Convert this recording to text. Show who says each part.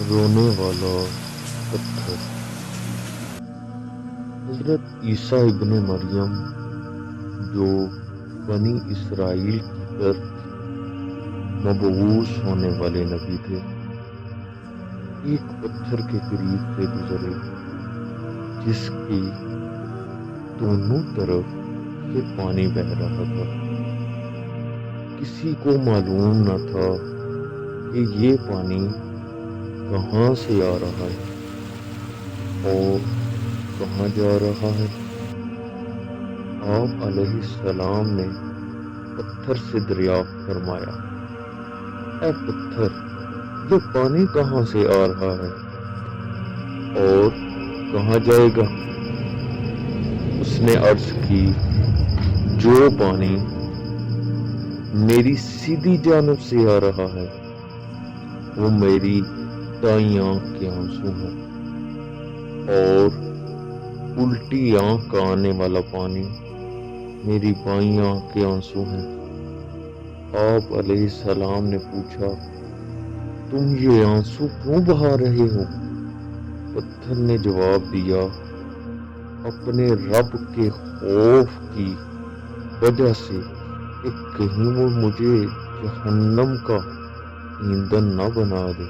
Speaker 1: رونے والا پتھر۔ حضرت عیسیٰ ابن مریم جو بنی اسرائیل کی طرف مبعوث ہونے والے نبی تھے، ایک پتھر کے قریب سے گزرے جس کی دونوں طرف سے پانی بہہ رہا تھا۔ کسی کو معلوم نہ تھا کہ یہ پانی کہاں سے آ رہا ہے اور کہاں جا رہا ہے۔ آپ علیہ السلام نے پتھر سے دریافت فرمایا، اے پتھر، یہ پانی کہاں سے آ رہا ہے اور کہاں جائے گا؟ اس نے عرض کی، جو پانی میری سیدھی جانب سے آ رہا ہے وہ میری دائیں آنکھ کے آنسو ہیں، اور الٹی آنکھ کا آنے والا پانی میری بائیں آنکھ کے آنسو ہیں۔ آپ علیہ السلام نے پوچھا، تم یہ آنسو کیوں بہا رہے ہو؟ پتھر نے جواب دیا، اپنے رب کے خوف کی وجہ سے کہ کہیں وہ مجھے جہنم کا ایندھن نہ بنا دے۔